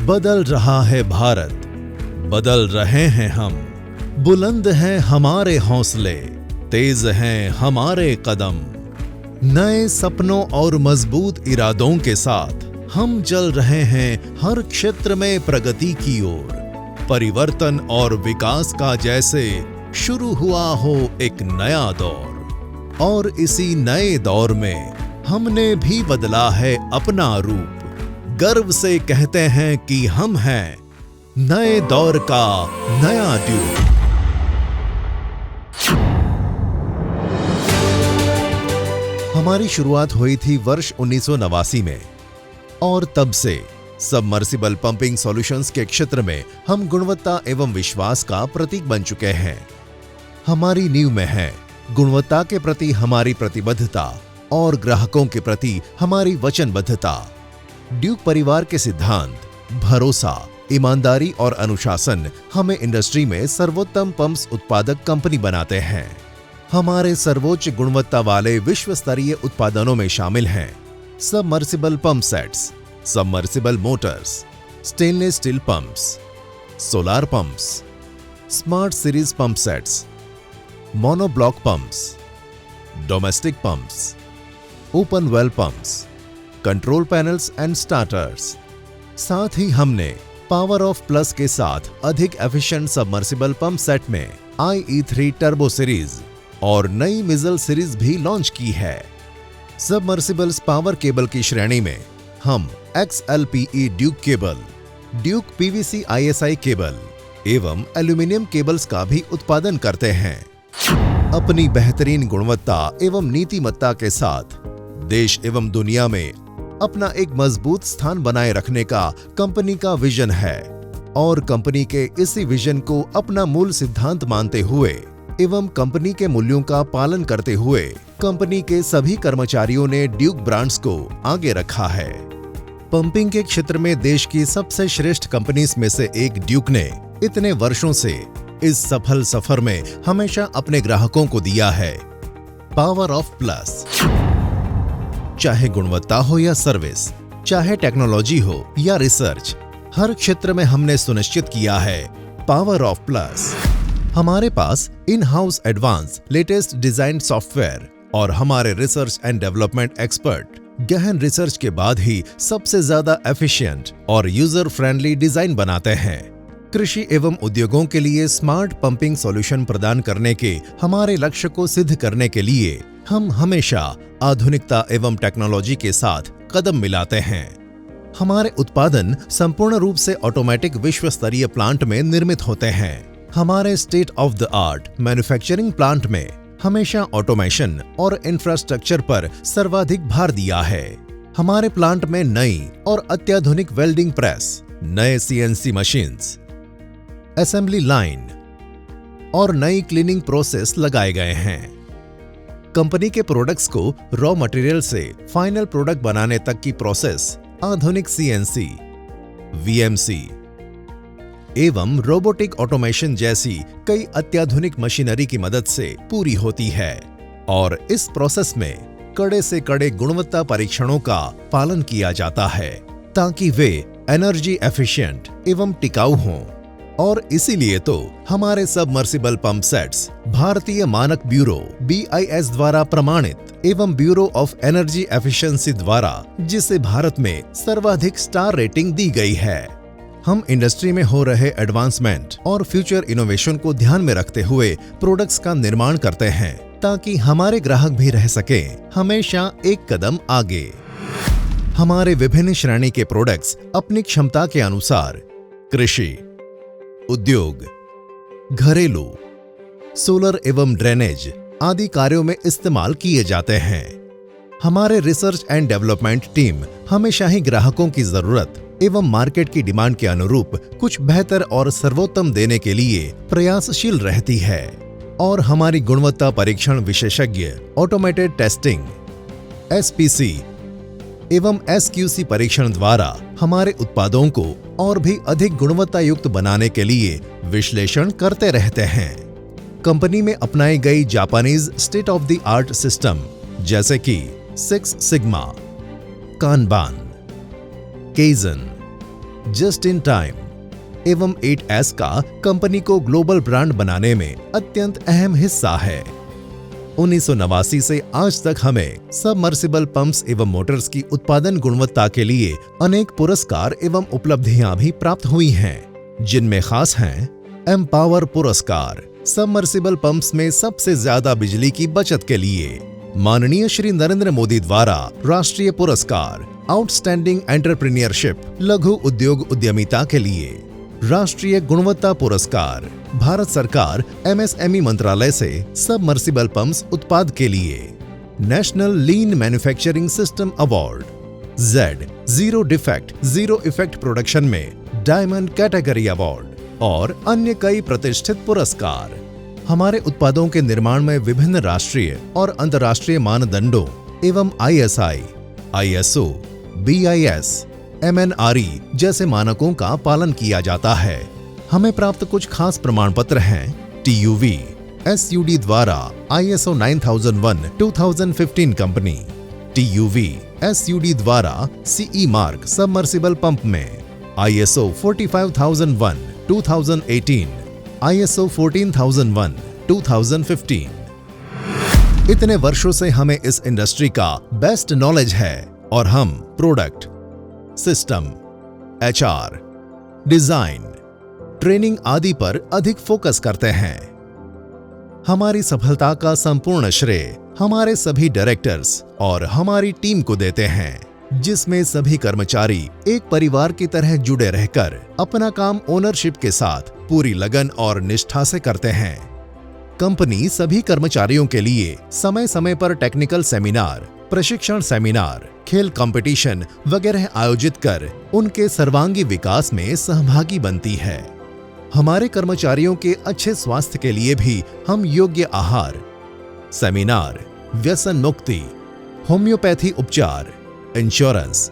बदल रहा है भारत, बदल रहे हैं हम। बुलंद हैं हमारे हौसले, तेज हैं हमारे कदम। नए सपनों और मजबूत इरादों के साथ हम चल रहे हैं हर क्षेत्र में प्रगति की ओर। परिवर्तन और विकास का जैसे शुरू हुआ हो एक नया दौर, और इसी नए दौर में हमने भी बदला है अपना रूप। गर्व से कहते हैं कि हम हैं नए दौर का नया ड्यूक। हमारी शुरुआत हुई थी वर्ष 1989 में, और तब से सबमर्सिबल पंपिंग सॉल्यूशंस के क्षेत्र में हम गुणवत्ता एवं विश्वास का प्रतीक बन चुके हैं। हमारी नींव में है गुणवत्ता के प्रति हमारी प्रतिबद्धता और ग्राहकों के प्रति हमारी वचनबद्धता। ड्यूक परिवार के सिद्धांत, भरोसा, ईमानदारी और अनुशासन हमें इंडस्ट्री में सर्वोत्तम पंप्स उत्पादक कंपनी बनाते हैं। हमारे सर्वोच्च गुणवत्ता वाले विश्व स्तरीय उत्पादनों में शामिल हैं submersible pump sets, submersible Motors, stainless steel pumps, solar pumps, smart series pump sets, monoblock pumps, domestic pumps, open well pumps, control panels and starters. साथ ही हमने पावर ऑफ प्लस के साथ अधिक एफिशिएंट सबमर्सिबल पंप सेट में IE3 turbo series और नई missile series भी launch की है। सबमर्सिबल्स पावर केबल की श्रेणी में हम XLPE Duke cable, Duke PVC ISI cable एवं एल्यूमिनियम केबल्स का भी उत्पादन करते हैं। अपनी बेहतरीन गुणवत्ता एवं नीतिमत्ता के साथ देश एवं दुनिया में अपना एक मजबूत स्थान बनाए रखने का कंपनी का विजन है, और कंपनी के इसी विजन को अपना मूल सिद्धांत मानते हुए एवं कंपनी के मूल्यों का पालन करते हुए कंपनी के सभी कर्मचारियों ने ड्यूक ब्रांड्स को आगे रखा है। पंपिंग के क्षेत्र में देश की सबसे श्रेष्ठ कंपनीज में से एक ड्यूक ने इतने वर्षों से इस सफल सफर में हमेशा अपने ग्राहकों को दिया है पावर ऑफ प्लस। चाहे गुणवत्ता हो या सर्विस, चाहे टेक्नोलॉजी हो या रिसर्च, हर क्षेत्र में हमने सुनिश्चित किया है पावर ऑफ प्लस। हमारे पास in house advance latest design software और हमारे रिसर्च एंड डेवलपमेंट एक्सपर्ट गहन रिसर्च के बाद ही सबसे ज्यादा एफिशिएंट और यूजर फ्रेंडली डिजाइन बनाते हैं। कृषि एवं उद्योगों के लिए स्मार्ट पंपिंग सॉल्यूशन प्रदान करने के हमारे लक्ष्य को सिद्ध करने के लिए हम हमेशा आधुनिकता एवं टेक्नोलॉजी के साथ कदम मिलाते हैं। हमारे उत्पादन संपूर्ण रूप से ऑटोमेटिक विश्व स्तरीय प्लांट में निर्मित होते हैं। हमारे state of the art manufacturing plant में हमेशा ऑटोमेशन और इंफ्रास्ट्रक्चर पर सर्वाधिक भार दिया है। हमारे प्लांट में नई और अत्याधुनिक वेल्डिंग प्रेस, नए CNC मशीन्स, असेंबली लाइन और नई क्लीनिंग प्रोसेस लगाए गए हैं। कंपनी के प्रोडक्ट्स को रॉ मटेरियल से फाइनल प्रोडक्ट बनाने तक की प्रोसेस आधुनिक CNC, VMC एवं रोबोटिक ऑटोमेशन जैसी कई अत्याधुनिक मशीनरी की मदद से पूरी होती है, और इस प्रोसेस में कड़े से कड़े गुणवत्ता परीक्षणों का पालन किया जाता है ताकि वे एनर्जी एफिशिएंट एवं टिकाऊ हों। और इसीलिए तो हमारे सबमर्सिबल पंप सेट्स भारतीय मानक ब्यूरो BIS द्वारा प्रमाणित एवं ब्यूरो ऑफ एनर्जी एफिशिएंसी द्वारा जिसे भारत में सर्वाधिक स्टार रेटिंग दी गई है। हम इंडस्ट्री में हो रहे एडवांसमेंट और फ्यूचर इनोवेशन को ध्यान में रखते हुए प्रोडक्ट्स का निर्माण करते हैं ताकि हमारे ग्राहक भी रह सके हमेशा एक कदम आगे। हमारे विभिन्न श्रेणी के प्रोडक्ट्स अपनी क्षमता के अनुसार कृषि, उद्योग, घरेलू, सोलर एवं ड्रेनेज आदि कार्यों में इस्तेमाल किए जाते हैं। हमारे रिसर्च एंड डेवलपमेंट टीम हमेशा ही ग्राहकों की जरूरत एवं मार्केट की डिमांड के अनुरूप कुछ बेहतर और सर्वोत्तम देने के लिए प्रयासशील रहती है, और हमारी गुणवत्ता परीक्षण विशेषज्ञ ऑटोमेटेड टेस्टिंग, SPC एवं SQC परीक्षण द्वारा हमारे उत्पादों को और भी अधिक गुणवत्ता युक्त बनाने के लिए विश्लेषण करते रहते हैं। कंपनी में अपनाई गई Japanese state of the art system जैसे कि 6 sigma, Kanban, केजन, just in time एवं 8S का कंपनी को ग्लोबल ब्रांड बनाने में अत्यंत अहम हिस्सा है। 1989 से आज तक हमें सबमर्सिबल पंप्स एवं मोटर्स की उत्पादन गुणवत्ता के लिए अनेक पुरस्कार एवं उपलब्धियां भी प्राप्त हुई हैं, जिनमें खास हैं एम्पावर पुरस्कार सबमर्सिबल पंप्स में सबसे ज्यादा बिजली की बचत के लिए, माननीय श्री नरेंद्र मोदी द्वारा राष्ट्रीय पुरस्कार आउटस्टैंडिंग एंटरप्रेन्योरशिप लघु उद्योग उद्यमिता के लिए, राष्ट्रीय गुणवत्ता पुरस्कार भारत सरकार MSME मंत्रालय से सबमर्सिबल पंप्स उत्पाद के लिए, नेशनल लीन manufacturing system award, Z zero defect zero effect production में डायमंड कैटेगरी अवार्ड और अन्य कई प्रतिष्ठित पुरस्कार। हमारे उत्पादों के निर्माण में विभिन्न राष्ट्रीय और अंतर्राष्ट्रीय मानदंडों एवं ISI, ISO, BIS, MNRE जैसे मानकों का पालन किया जाता है। हमें प्राप्त कुछ खास प्रमाण पत्र हैं TUV, SUD द्वारा ISO 9001:2015 कंपनी, TUV, SUD द्वारा CE मार्क सबमर्सिबल पंप में, ISO 45001:2018, ISO 14001:2015। इतने वर्षों से हमें इस इंडस्ट्री का बेस्ट नॉलेज है और हम product, system, HR, design, training आदि पर अधिक फोकस करते हैं। हमारी सफलता का संपूर्ण श्रेय हमारे सभी डायरेक्टर्स और हमारी टीम को देते हैं, जिसमें सभी कर्मचारी एक परिवार की तरह जुड़े रहकर अपना काम ओनरशिप के साथ पूरी लगन और निष्ठा से करते हैं। कंपनी सभी कर्मचारियों के लिए समय समय पर टेक्निकल सेमिनार, प्रशिक्षण सेमिनार, खेल कंपटीशन वगैरह आयोजित कर उनके सर्वांगी विकास में सहभागी बनती है। हमारे कर्मचारियों के अच्छे स्वास्थ्य के लिए भी हम योग्य आहार, सेमिनार, व्यसन मुक्ति, होम्योपैथी उपचार, इंश्योरेंस,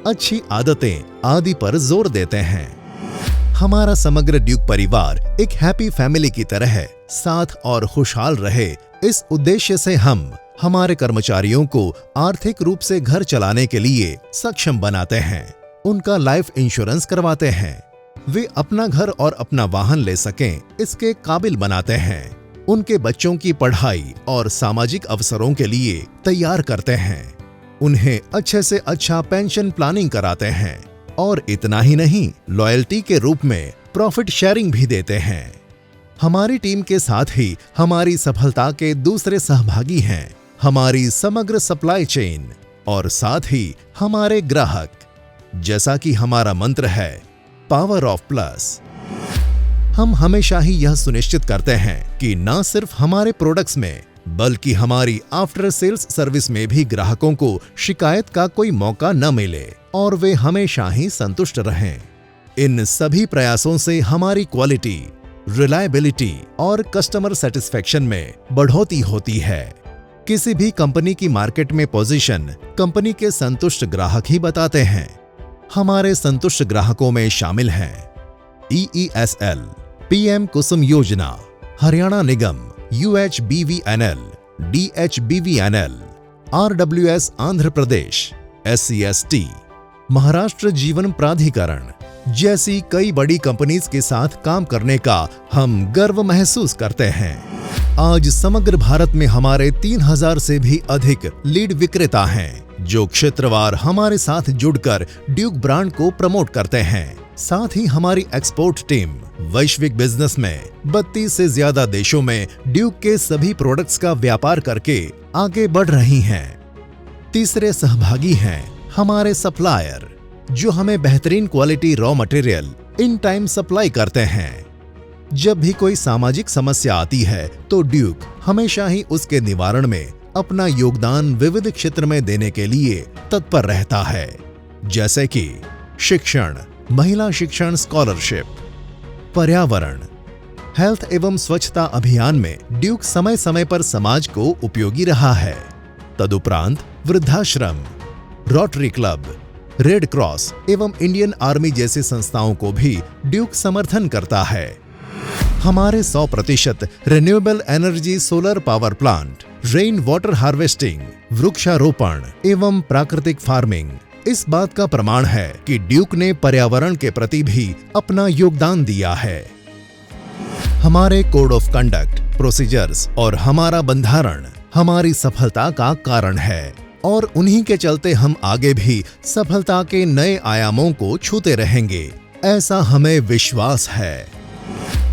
अच्छी आदतें आदि पर जोर देते हैं। हमारा समग्र ड्यूक परिवार एक हैप्पी फैमिली की तरह साथ और खुशहाल रहे, इस उद्देश्य से हम हमारे कर्मचारियों को आर्थिक रूप से घर चलाने के लिए सक्षम बनाते हैं, उनका लाइफ इंश्योरेंस करवाते हैं, वे अपना घर और अपना वाहन ले सकें इसके काबिल बनाते हैं, उनके बच्चों की पढ़ाई और सामाजिक अवसरों के लिए तैयार करते हैं, उन्हें अच्छे से अच्छा पेंशन प्लानिंग कराते हैं और इतना ही नहीं, लॉयल्टी के रूप में प्रॉफिट शेयरिंग भी देते हैं। हमारी टीम के साथ ही हमारी सफलता के दूसरे सहभागी हैं हमारी समग्र सप्लाई चेन और साथ ही हमारे ग्राहक। जैसा कि हमारा मंत्र है पावर ऑफ प्लस, हम हमेशा ही यह सुनिश्चित करते हैं कि न सिर्फ हमारे प्रोडक्ट्स में बल्कि हमारी आफ्टर सेल्स सर्विस में भी ग्राहकों को शिकायत का कोई मौका न मिले और वे हमेशा ही संतुष्ट रहें। इन सभी प्रयासों से हमारी क्वालिटी, रिलायबिलिटी और कस्टमर सेटिस्फेक्शन में बढ़ोतरी होती है। किसी भी कंपनी की मार्केट में पोजीशन कंपनी के संतुष्ट ग्राहक ही बताते हैं। हमारे संतुष्ट ग्राहकों में शामिल हैं EESL, PM कुसुम योजना, हरियाणा निगम, UHBVNL, DHBVNL, RWS Andhra Pradesh, SCST, Maharashtra जीवन प्राधिकरण जैसी कई बड़ी कंपनीज के साथ काम करने का हम गर्व महसूस करते हैं। आज समग्र भारत में हमारे 3000 से भी अधिक लीड विक्रेता हैं, जो क्षेत्रवार हमारे साथ जुड़कर ड्यूक ब्रांड को प्रमोट करते हैं। साथ ही हमारी एक्सपोर्ट टीम वैश्विक बिजनेस में 32 से ज्यादा देशों में ड्यूक के सभी प्रोडक्ट्स का व्यापार करके आगे बढ़ रही हैं। तीसरे सहभागी हैं हमारे सप्लायर, जो हमें बेहतरीन quality raw material in time supply करते हैं। जब भी कोई सामाजिक समस्या आती है तो ड्यूक हमेशा ही उसके निवारण में अपना योगदान विविध क्षेत्र में देने के लिए तत्पर रहता है, जैसे कि शिक्षण, महिला शिक्षण स्कॉलरशिप, पर्यावरण, हेल्थ एवं स्वच्छता अभियान में ड्यूक समय समय पर समाज को उपयोगी रहा है। तदुपरांत वृद्धाश्रम, रोटरी क्लब, रेड क्रॉस एवं इंडियन आर्मी जैसी संस्थाओं को भी ड्यूक समर्थन करता है। हमारे 100% renewable energy solar power plant, rain water harvesting, वृक्षारोपण एवं प्राकृतिक फार्मिंग, इस बात का प्रमाण है कि ड्यूक ने पर्यावरण के प्रति भी अपना योगदान दिया है। हमारे कोड ऑफ कंडक्ट, प्रोसीजर्स और हमारा बंधारण हमारी सफलता का कारण है और उन्हीं के चलते हम आगे भी सफलता के नए आयामों को छूते रहेंगे, ऐसा हमें विश्वास है।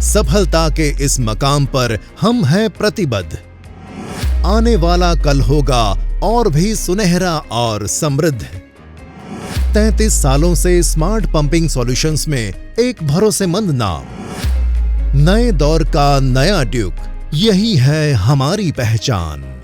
सफलता के इस मकाम पर हम हैं प्रतिबद्ध। आने वाला कल होगा और भी सुनहरा और समृद्ध। 33 सालों से स्मार्ट पंपिंग सॉल्यूशंस में एक भरोसेमंद नाम, नए दौर का नया ड्यूक, यही है हमारी पहचान।